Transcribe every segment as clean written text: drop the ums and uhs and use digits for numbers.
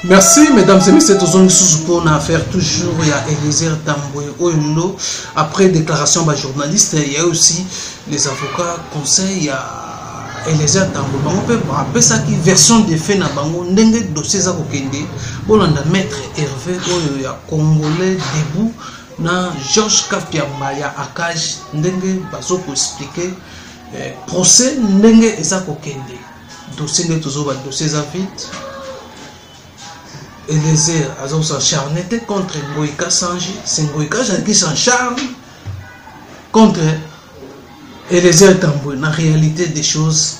Merci, mesdames et messieurs, pour affaire toujours, il y a Eliezer Tambwe Oyundo. Après déclaration par journaliste, il y a aussi les avocats conseils, il y a Eliezer Tambwe. On peut rappeler ça qui version des faits na bango, ndenge dossier za kokende. Bolanda maître Hervé Oyo Congolais debout na Georges Kapiamba ya Akaj ndenge bazo ko expliquer procès ndenge eza kokende. Dossier nde toujours ba dossier za vite. Eliezer a s'acharné contre Ngoïka Sanji. C'est Ngoïka qui s'acharne contre Eliezer Tambwe. La réalité des choses,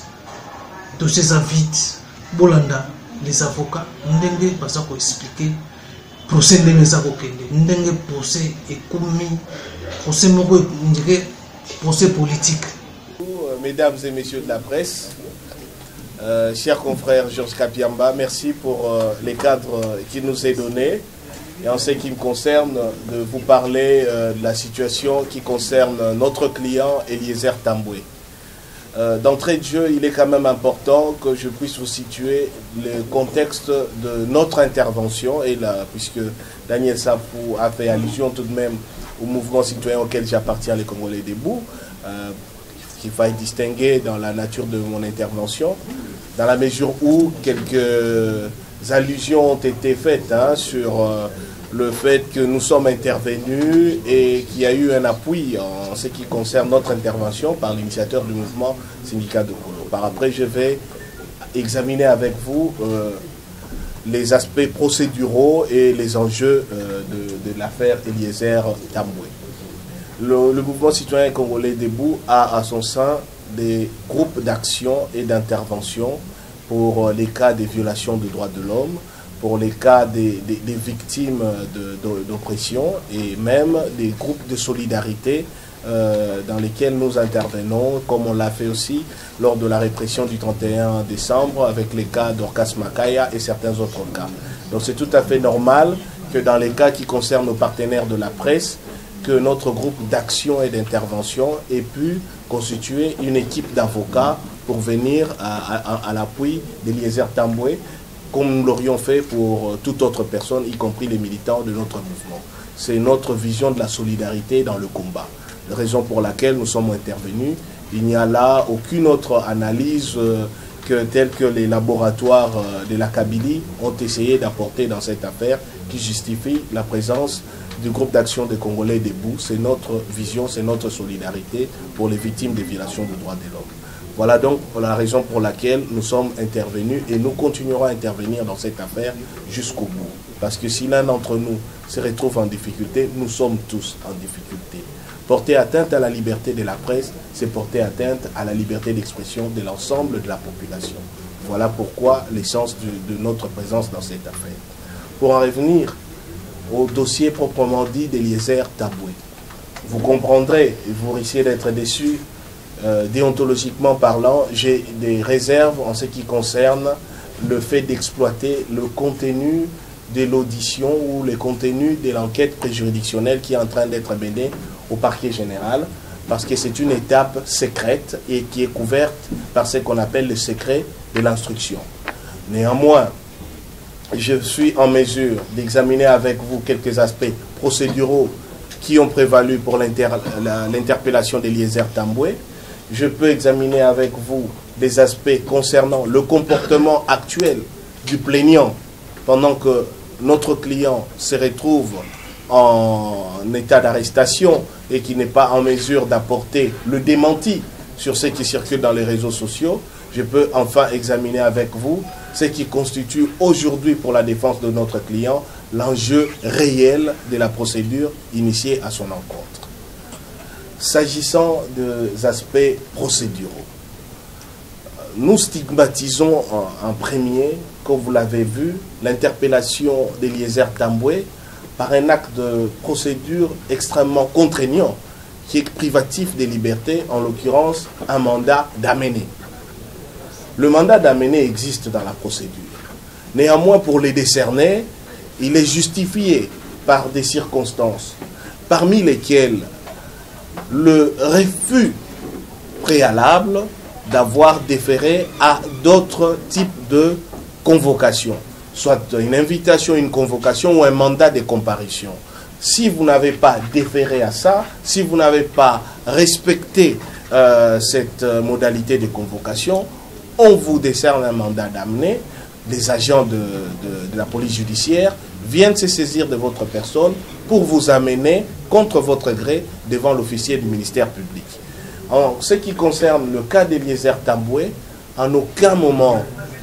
de ces vite, Bolanda, les avocats, n'dengue pas ça pour expliquer. Procès n'dengue ça pour kende. N'dengue procès et commis. Procès moko, procès politique. Mesdames et messieurs de la presse, cher confrère Georges Kapiamba, merci pour les cadres qu'il nous est donné. Et en ce qui me concerne, de vous parler de la situation qui concerne notre client Eliezer Tambwe. D'entrée de jeu, il est quand même important que je puisse vous situer le contexte de notre intervention. Et là, puisque Daniel Sapou a fait allusion tout de même au mouvement citoyen auquel j'appartiens, les Congolais debout, qu'il faille distinguer dans la nature de mon intervention, dans la mesure où quelques allusions ont été faites sur le fait que nous sommes intervenus et qu'il y a eu un appui en ce qui concerne notre intervention par l'initiateur du mouvement syndicat de Kolo. Par après, je vais examiner avec vous les aspects procéduraux et les enjeux de l'affaire Eliezer Tambwe. Le mouvement citoyen congolais debout a à son sein des groupes d'action et d'intervention pour les cas des violations des droits de l'homme, pour les cas des victimes d'oppression et même des groupes de solidarité dans lesquels nous intervenons, comme on l'a fait aussi lors de la répression du 31 décembre avec les cas d'Orcas Makaya et certains autres cas. Donc c'est tout à fait normal que dans les cas qui concernent nos partenaires de la presse, que notre groupe d'action et d'intervention ait pu constituer une équipe d'avocats pour venir à l'appui d'Eliezer Tambwe, comme nous l'aurions fait pour toute autre personne, y compris les militants de notre mouvement. C'est notre vision de la solidarité dans le combat. La raison pour laquelle nous sommes intervenus. Il n'y a là aucune autre analyse telle que les laboratoires de la Kabylie ont essayé d'apporter dans cette affaire qui justifie la présence du groupe d'action des Congolais debout. C'est notre vision, c'est notre solidarité pour les victimes des violations des droits de l'homme. Voilà donc la raison pour laquelle nous sommes intervenus et nous continuerons à intervenir dans cette affaire jusqu'au bout. Parce que si l'un d'entre nous se retrouve en difficulté, nous sommes tous en difficulté. Porter atteinte à la liberté de la presse, c'est porter atteinte à la liberté d'expression de l'ensemble de la population. Voilà pourquoi l'essence de notre présence dans cette affaire. Pour en revenir au dossier proprement dit d'Eliezer Tambwe, vous comprendrez, et vous risquez d'être déçus, déontologiquement parlant, j'ai des réserves en ce qui concerne le fait d'exploiter le contenu de l'audition ou le contenu de l'enquête préjuridictionnelle qui est en train d'être menée au parquet général, parce que c'est une étape secrète et qui est couverte par ce qu'on appelle le secret de l'instruction. Néanmoins, je suis en mesure d'examiner avec vous quelques aspects procéduraux qui ont prévalu pour l'interpellation d'Eliezer Tambwe. Je peux examiner avec vous des aspects concernant le comportement actuel du plaignant pendant que notre client se retrouve en état d'arrestation et qui n'est pas en mesure d'apporter le démenti sur ce qui circule dans les réseaux sociaux. Je peux enfin examiner avec vous ce qui constitue aujourd'hui pour la défense de notre client l'enjeu réel de la procédure initiée à son encontre. S'agissant des aspects procéduraux, nous stigmatisons en premier, comme vous l'avez vu, l'interpellation d'Eliezer Tambwe par un acte de procédure extrêmement contraignant qui est privatif des libertés, en l'occurrence un mandat d'amener. Le mandat d'amener existe dans la procédure. Néanmoins, pour les décerner, il est justifié par des circonstances, parmi lesquelles le refus préalable d'avoir déféré à d'autres types de convocations. soit une invitation, une convocation ou un mandat de comparution. Si vous n'avez pas déféré à ça, si vous n'avez pas respecté cette modalité de convocation, on vous décerne un mandat d'amener. Les agents de la police judiciaire viennent se saisir de votre personne pour vous amener contre votre gré devant l'officier du ministère public. En ce qui concerne le cas d'Eliezer Tamboué, en aucun moment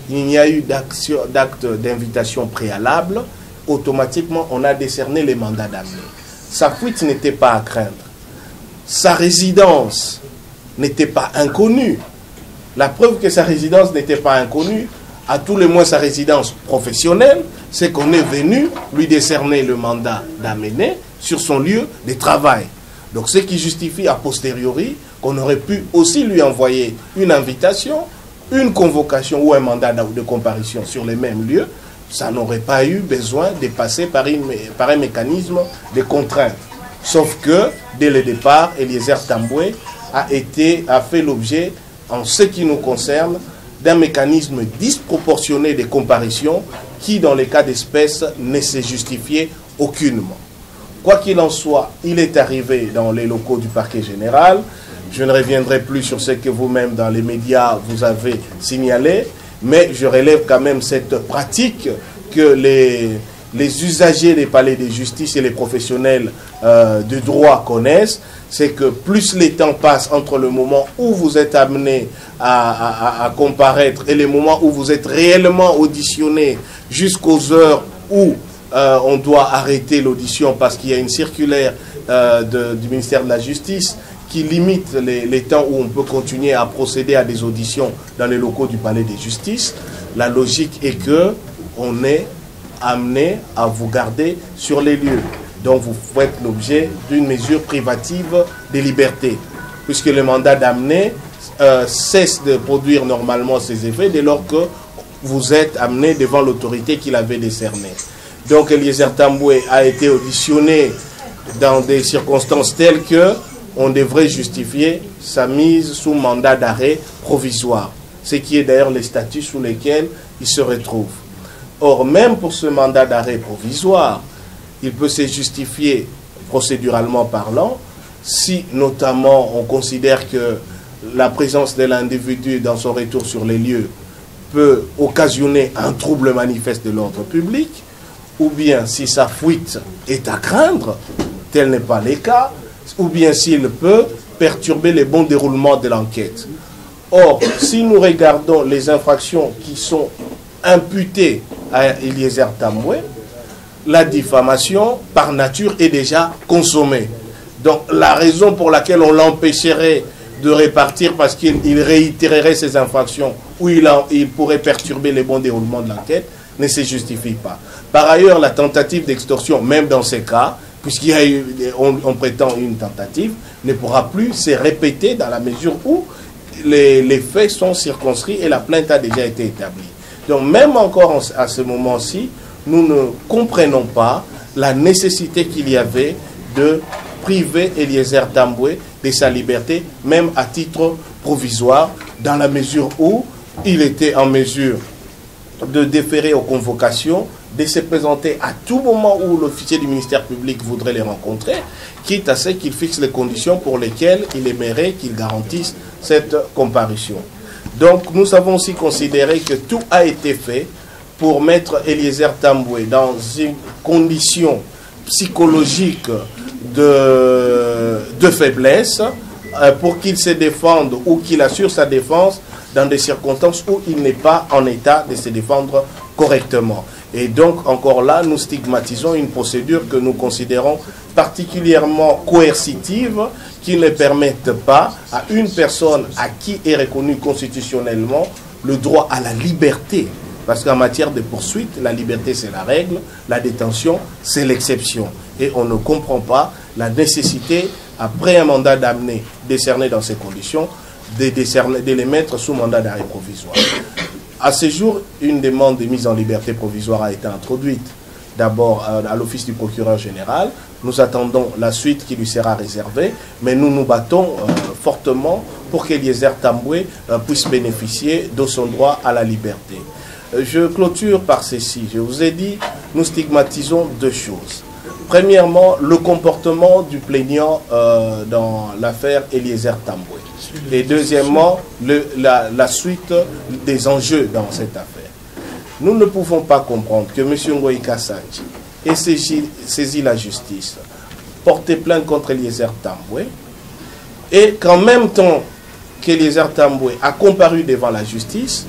il n'y a eu d'acte d'invitation préalable. Automatiquement, on a décerné les mandats d'amener. Sa fuite n'était pas à craindre. Sa résidence n'était pas inconnue. La preuve que sa résidence n'était pas inconnue, à tout le moins sa résidence professionnelle, c'est qu'on est venu lui décerner le mandat d'amener sur son lieu de travail. Donc ce qui justifie a posteriori qu'on aurait pu aussi lui envoyer une invitation, une convocation ou un mandat de comparution sur les mêmes lieux. Ça n'aurait pas eu besoin de passer par un mécanisme de contrainte. Sauf que, dès le départ, Eliezer Tamboué a fait l'objet, en ce qui nous concerne, d'un mécanisme disproportionné de comparution qui, dans les cas d'espèce, ne s'est justifié aucunement. Quoi qu'il en soit, il est arrivé dans les locaux du parquet général. Je ne reviendrai plus sur ce que vous-même, dans les médias, vous avez signalé, mais je relève quand même cette pratique que les usagers des palais de justice et les professionnels de droit connaissent. C'est que plus les temps passent entre le moment où vous êtes amené à comparaître et le moment où vous êtes réellement auditionné jusqu'aux heures où on doit arrêter l'audition parce qu'il y a une circulaire du ministère de la Justice qui limite les temps où on peut continuer à procéder à des auditions dans les locaux du palais de justice. La logique est que on est amené à vous garder sur les lieux. Donc vous faites l'objet d'une mesure privative des libertés, puisque le mandat d'amener cesse de produire normalement ses effets dès lors que vous êtes amené devant l'autorité qui l'avait décerné. Donc Eliezer Tamboué a été auditionné dans des circonstances telles que on devrait justifier sa mise sous mandat d'arrêt provisoire, ce qui est d'ailleurs les statuts sous lesquels il se retrouve. Or, même pour ce mandat d'arrêt provisoire, il peut se justifier procéduralement parlant si notamment on considère que la présence de l'individu dans son retour sur les lieux peut occasionner un trouble manifeste de l'ordre public, ou bien si sa fuite est à craindre, tel n'est pas le cas, ou bien s'il peut perturber le bon déroulement de l'enquête. Or, si nous regardons les infractions qui sont imputées à Eliezer Tamboué, la diffamation, par nature, est déjà consommée. Donc, la raison pour laquelle on l'empêcherait de répartir parce qu'il réitérerait ses infractions ou il pourrait perturber le bon déroulement de l'enquête ne se justifie pas. Par ailleurs, la tentative d'extorsion, même dans ces cas, puisqu'il y a eu, on prétend une tentative, ne pourra plus se répéter dans la mesure où les faits sont circonscrits et la plainte a déjà été établie. Donc même encore à ce moment-ci, nous ne comprenons pas la nécessité qu'il y avait de priver Eliezer Tamboué de sa liberté, même à titre provisoire, dans la mesure où il était en mesure de déférer aux convocations, de se présenter à tout moment où l'officier du ministère public voudrait les rencontrer, quitte à ce qu'il fixe les conditions pour lesquelles il aimerait qu'il garantisse cette comparution. Donc nous avons aussi considéré que tout a été fait pour mettre Eliezer Tamboué dans une condition psychologique de faiblesse pour qu'il se défende ou qu'il assure sa défense dans des circonstances où il n'est pas en état de se défendre correctement. Et donc, encore là, nous stigmatisons une procédure que nous considérons particulièrement coercitive, qui ne permette pas à une personne à qui est reconnu constitutionnellement le droit à la liberté. Parce qu'en matière de poursuite, la liberté c'est la règle, la détention c'est l'exception. Et on ne comprend pas la nécessité, après un mandat d'amener décerné dans ces conditions, de les mettre sous mandat d'arrêt provisoire. À ce jour, une demande de mise en liberté provisoire a été introduite. D'abord à l'office du procureur général. Nous attendons la suite qui lui sera réservée, mais nous nous battons fortement pour qu'Eliezer Tamboué puisse bénéficier de son droit à la liberté. je clôture par ceci. Je vous ai dit, nous stigmatisons deux choses. Premièrement, le comportement du plaignant dans l'affaire Eliezer Tambwe. Et deuxièmement, la suite des enjeux dans cette affaire. Nous ne pouvons pas comprendre que M. Ngoï Kassanji ait saisi la justice, porté plainte contre Eliezer Tambwe, et qu'en même temps qu'Eliezer Tambwe a comparu devant la justice,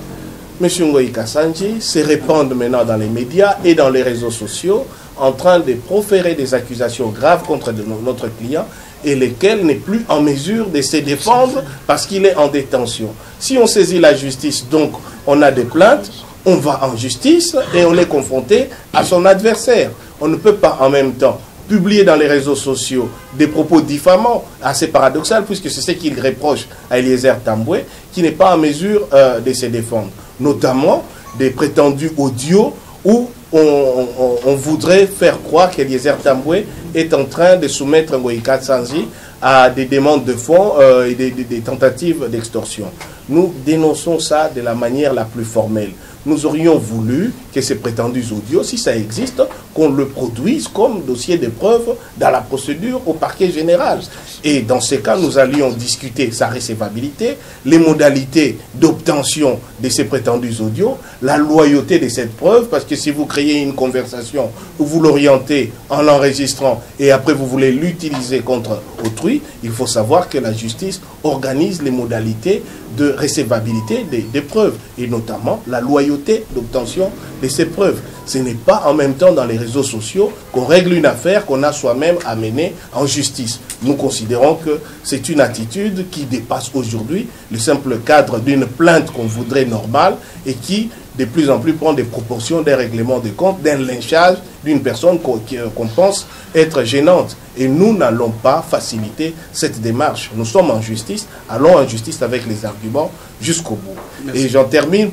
M. Ngoï Kassanji se répande maintenant dans les médias et dans les réseaux sociaux en train de proférer des accusations graves contre notre client et lesquelles n'est plus en mesure de se défendre parce qu'il est en détention. Si on saisit la justice, donc on a des plaintes, on va en justice et on est confronté à son adversaire. On ne peut pas en même temps publier dans les réseaux sociaux des propos diffamants, assez paradoxal, puisque c'est ce qu'il reproche à Eliezer Tambwe, qui n'est pas en mesure de se défendre. Notamment des prétendus audios où on voudrait faire croire qu'Eliezer Tambwe est en train de soumettre Ngoï Kassanji à des demandes de fonds et des tentatives d'extorsion. Nous dénonçons ça de la manière la plus formelle. Nous aurions voulu que ces prétendus audios, si ça existe, qu'on le produise comme dossier de preuve dans la procédure au parquet général. Et dans ces cas, nous allions discuter sa recevabilité, les modalités d'obtention de ces prétendus audios, la loyauté de cette preuve, parce que si vous créez une conversation où vous l'orientez en l'enregistrant et après vous voulez l'utiliser contre autrui, il faut savoir que la justice organise les modalités de recevabilité des preuves, et notamment la loyauté d'obtention de ces preuves. Ce n'est pas en même temps dans les réseaux sociaux qu'on règle une affaire qu'on a soi-même amenée en justice. Nous considérons que c'est une attitude qui dépasse aujourd'hui le simple cadre d'une plainte qu'on voudrait normale et qui de plus en plus prend des proportions d'un règlement de compte, d'un lynchage d'une personne qu'on pense être gênante. Et nous n'allons pas faciliter cette démarche. Nous sommes en justice, allons en justice avec les arguments jusqu'au bout. Merci. Et j'en termine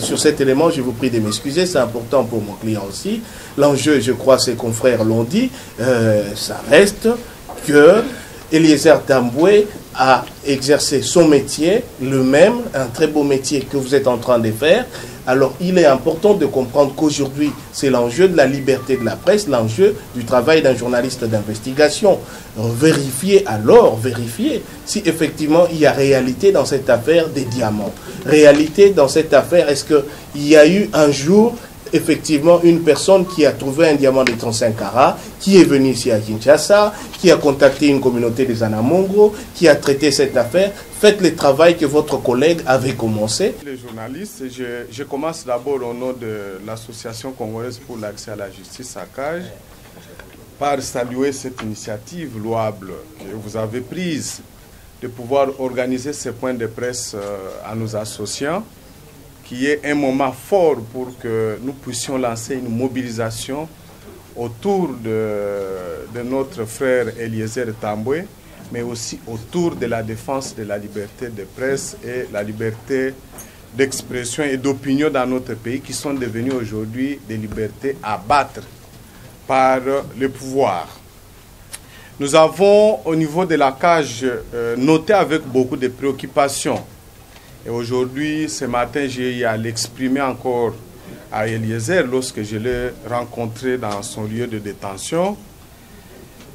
sur cet élément, je vous prie de m'excuser, c'est important pour mon client aussi. L'enjeu, je crois, ses confrères l'ont dit, ça reste que Eliezer Tambwe a exercé son métier, le même, un très beau métier que vous êtes en train de faire. Alors il est important de comprendre qu'aujourd'hui, c'est l'enjeu de la liberté de la presse, l'enjeu du travail d'un journaliste d'investigation. Vérifier si effectivement il y a réalité dans cette affaire des diamants. Réalité dans cette affaire, est-ce qu'il y a eu un jour effectivement une personne qui a trouvé un diamant de 35 carats, qui est venue ici à Kinshasa, qui a contacté une communauté des Anamongro, qui a traité cette affaire. Faites le travail que votre collègue avait commencé. Les journalistes, je commence d'abord au nom de l'Association congolaise pour l'accès à la justice, ACAJ, par saluer cette initiative louable que vous avez prise de pouvoir organiser ces points de presse à nos associants, qui est un moment fort pour que nous puissions lancer une mobilisation autour de notre frère Eliezer Tambwe, mais aussi autour de la défense de la liberté de presse et la liberté d'expression et d'opinion dans notre pays, qui sont devenues aujourd'hui des libertés à battre par le pouvoir. Nous avons, au niveau de la cage, noté avec beaucoup de préoccupations. Et aujourd'hui, ce matin, j'ai eu à l'exprimer encore à Eliezer, lorsque je l'ai rencontré dans son lieu de détention,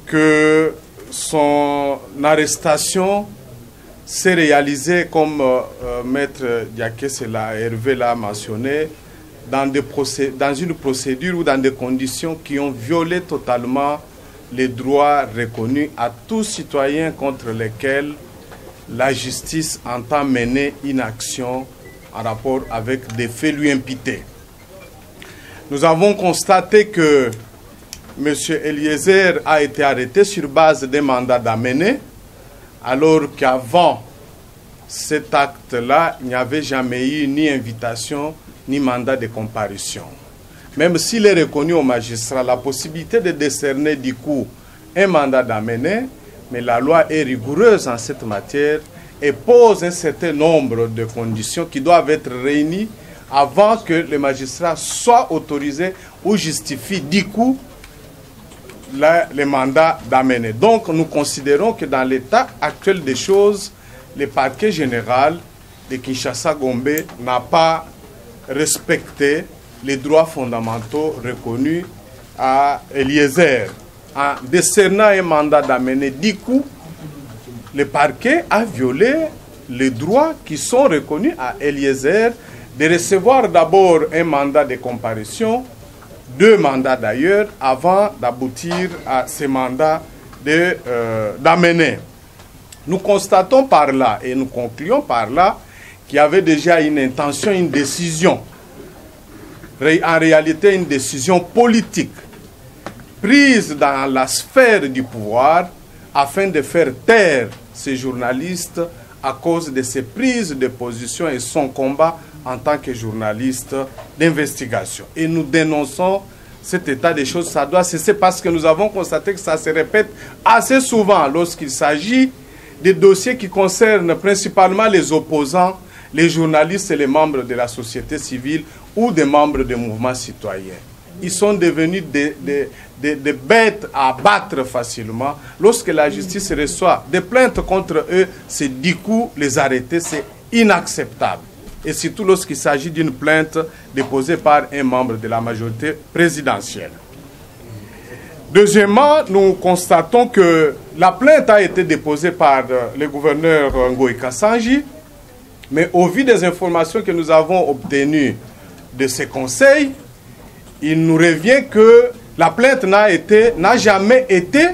que son arrestation s'est réalisée, comme Maître Diakès Hervé l'a mentionné, dans une procédure ou dans des conditions qui ont violé totalement les droits reconnus à tous citoyens contre lesquels la justice entend mener une action en rapport avec des faits lui imputés. Nous avons constaté que M. Eliezer a été arrêté sur base d'un mandat d'amener, alors qu'avant cet acte-là, il n'y avait jamais eu ni invitation ni mandat de comparution. Même s'il est reconnu au magistrat la possibilité de décerner du coup un mandat d'amener, mais la loi est rigoureuse en cette matière et pose un certain nombre de conditions qui doivent être réunies avant que le magistrat soit autorisé ou justifie du coup le mandat d'amener. Donc nous considérons que dans l'état actuel des choses, le parquet général de Kinshasa-Gombe n'a pas respecter les droits fondamentaux reconnus à Eliezer. En décernant un mandat d'amener 10 coups, le parquet a violé les droits qui sont reconnus à Eliezer de recevoir d'abord un mandat de comparution, 2 mandats d'ailleurs, avant d'aboutir à ces mandats d'amener. Nous constatons par là et nous concluons par là qu'il y avait déjà une intention, une décision, en réalité une décision politique, prise dans la sphère du pouvoir afin de faire taire ces journalistes à cause de ses prises de position et son combat en tant que journaliste d'investigation. Et nous dénonçons cet état des choses. Ça doit cesser parce que nous avons constaté que ça se répète assez souvent lorsqu'il s'agit des dossiers qui concernent principalement les opposants, les journalistes et les membres de la société civile ou des membres des mouvements citoyens. Ils sont devenus des bêtes à abattre facilement. Lorsque la justice reçoit des plaintes contre eux, c'est du coup les arrêter, c'est inacceptable. Et surtout lorsqu'il s'agit d'une plainte déposée par un membre de la majorité présidentielle. Deuxièmement, nous constatons que la plainte a été déposée par le gouverneur Ngoï Kassanji, mais au vu des informations que nous avons obtenues de ces conseils, il nous revient que la plainte n'a jamais été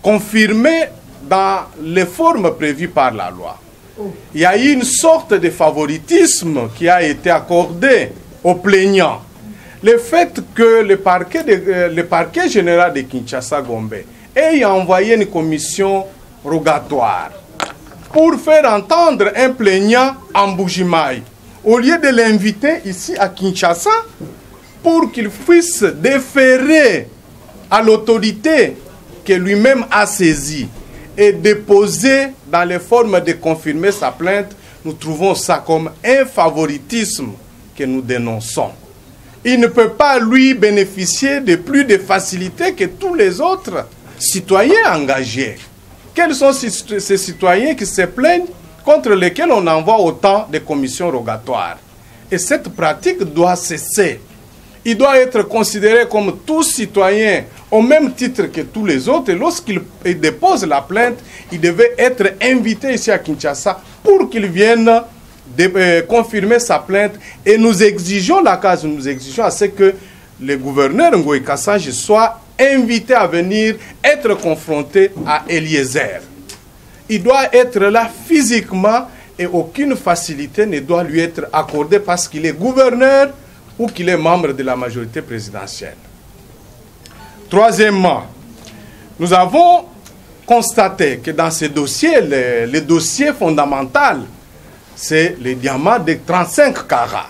confirmée dans les formes prévues par la loi. Il y a eu une sorte de favoritisme qui a été accordé aux plaignants. Le fait que le parquet général de Kinshasa Gombe ait envoyé une commission rogatoire pour faire entendre un plaignant en Bujimaï, au lieu de l'inviter ici à Kinshasa pour qu'il puisse déférer à l'autorité que lui-même a saisie et déposer dans les formes de confirmer sa plainte, nous trouvons ça comme un favoritisme que nous dénonçons. Il ne peut pas, lui, bénéficier de plus de facilités que tous les autres citoyens engagés. Quels sont ces citoyens qui se plaignent, contre lesquels on envoie autant de commissions rogatoires? Et cette pratique doit cesser. Il doit être considéré comme tout citoyen au même titre que tous les autres. Et lorsqu'il dépose la plainte, il devait être invité ici à Kinshasa pour qu'il vienne confirmer sa plainte. Et nous exigeons à ce que le gouverneur Ngoï Kassanji soit invité à venir être confronté à Eliezer. Il doit être là physiquement et aucune facilité ne doit lui être accordée parce qu'il est gouverneur ou qu'il est membre de la majorité présidentielle. Troisièmement, nous avons constaté que dans ces dossiers, le dossier fondamental, c'est le diamant de 35 carats.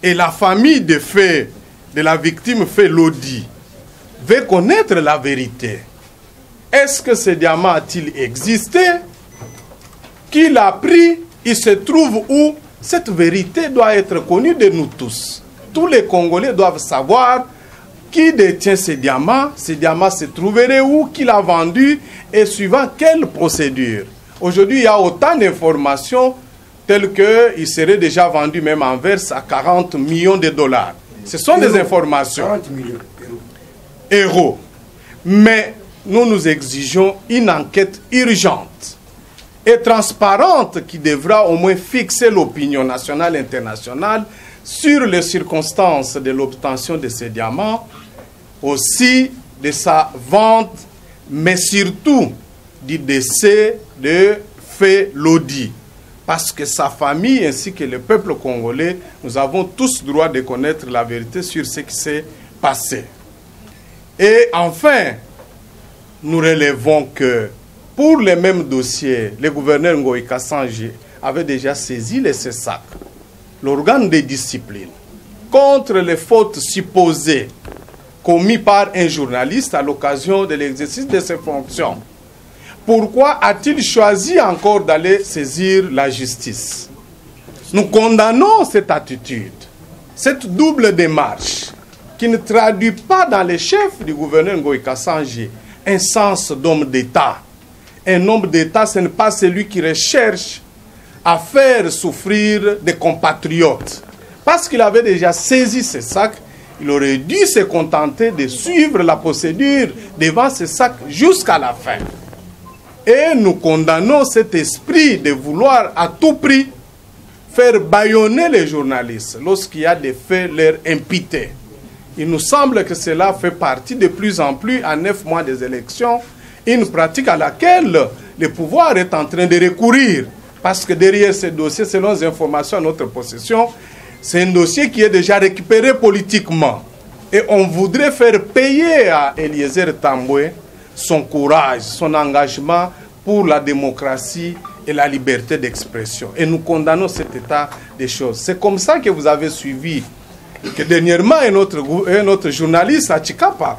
Et la famille de la victime fait Lodi veut connaître la vérité. Est-ce que ce diamant a-t-il existé? Qui l'a pris? Il se trouve où? Cette vérité doit être connue de nous tous. Tous les Congolais doivent savoir qui détient ces diamants se trouverait où, qui l'a vendu et suivant quelle procédure. Aujourd'hui, il y a autant d'informations telles qu'il serait déjà vendu même en verse à 40 millions de dollars. Ce sont des informations. 40 millions euros. Mais nous exigeons une enquête urgente et transparente qui devra au moins fixer l'opinion nationale et internationale sur les circonstances de l'obtention de ces diamants, aussi de sa vente, mais surtout du décès de Fé Lodi. Parce que sa famille ainsi que le peuple congolais, nous avons tous droit de connaître la vérité sur ce qui s'est passé. Et enfin, nous relevons que pour les mêmes dossiers, le gouverneur Ngoï Kassanji avait déjà saisi le CESAC, l'organe de discipline, contre les fautes supposées commises par un journaliste à l'occasion de l'exercice de ses fonctions. Pourquoi a-t-il choisi encore d'aller saisir la justice? Nous condamnons cette attitude, cette double démarche qui ne traduit pas dans les chefs du gouverneur Ngoï Kassanji un sens d'homme d'État. Un homme d'État, ce n'est pas celui qui recherche à faire souffrir des compatriotes. Parce qu'il avait déjà saisi ces sacs, il aurait dû se contenter de suivre la procédure devant ces sacs jusqu'à la fin. Et nous condamnons cet esprit de vouloir à tout prix faire bâillonner les journalistes lorsqu'il y a des faits leur imputés. Il nous semble que cela fait partie de plus en plus, à 9 mois des élections, une pratique à laquelle le pouvoir est en train de recourir. Parce que derrière ce dossier, selon les informations à notre possession, c'est un dossier qui est déjà récupéré politiquement. Et on voudrait faire payer à Eliezer Tambwe son courage, son engagement pour la démocratie et la liberté d'expression. Et nous condamnons cet état des choses. C'est comme ça que vous avez suivi que dernièrement un autre journaliste à Chikapa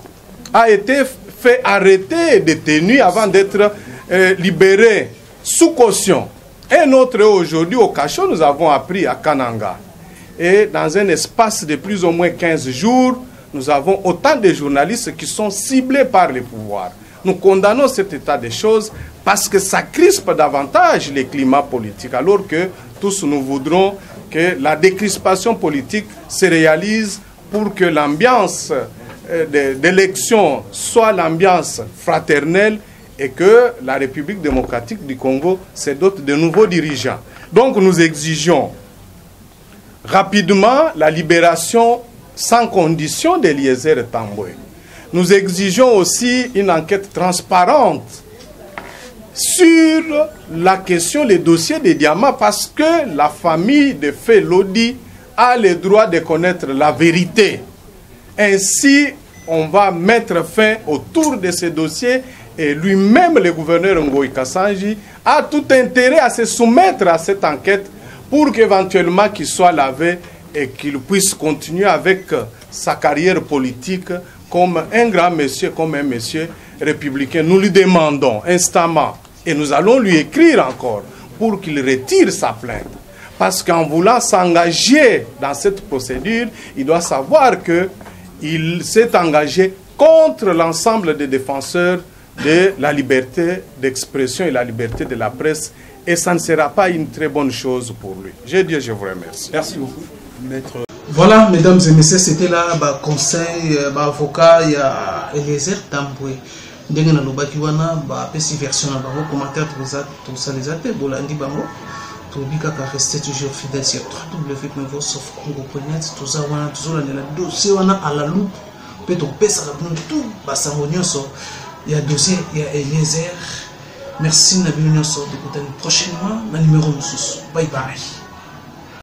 a été fait arrêter et détenu avant d'être libéré sous caution. Un autre aujourd'hui au Cachot, nous avons appris à Kananga. Et dans un espace de plus ou moins 15 jours, nous avons autant de journalistes qui sont ciblés par les pouvoirs. Nous condamnons cet état des choses parce que ça crispe davantage les climats politiques, alors que tous nous voudrons que la décrispation politique se réalise pour que l'ambiance d'élection soit l'ambiance fraternelle et que la République démocratique du Congo se dote de nouveaux dirigeants. Donc nous exigeons rapidement la libération sans condition d'Eliezer Tambwe. Nous exigeons aussi une enquête transparente sur la question des dossiers des diamants parce que la famille de Fé Lodi a le droit de connaître la vérité. Ainsi, on va mettre fin autour de ces dossiers et lui-même, le gouverneur Ngoï Kassanji, a tout intérêt à se soumettre à cette enquête pour qu'éventuellement qu'il soit lavé et qu'il puisse continuer avec sa carrière politique comme un grand monsieur, comme un monsieur républicain. Nous lui demandons instamment, et nous allons lui écrire encore, pour qu'il retire sa plainte. Parce qu'en voulant s'engager dans cette procédure, il doit savoir qu'il s'est engagé contre l'ensemble des défenseurs de la liberté d'expression et la liberté de la presse. Et ça ne sera pas une très bonne chose pour lui. Je vous remercie. Merci beaucoup, maître. Voilà, mesdames et messieurs, c'était là le conseil, l'avocat, il y a Eliezer Tambwe. Ndenge na lobaki wana ba pesi version na bango commentaire tout ça les até bolandi bango to bika ka rester toujours fidèle sur www.voiceofcongo.net tout ça wana toujours la dossier wana à la loupe peut to pesa ka tout basango nyonso il y a dossier il y a Eliezer. Merci na bino nyonso de prochainement na numéro mususu. Bye bye.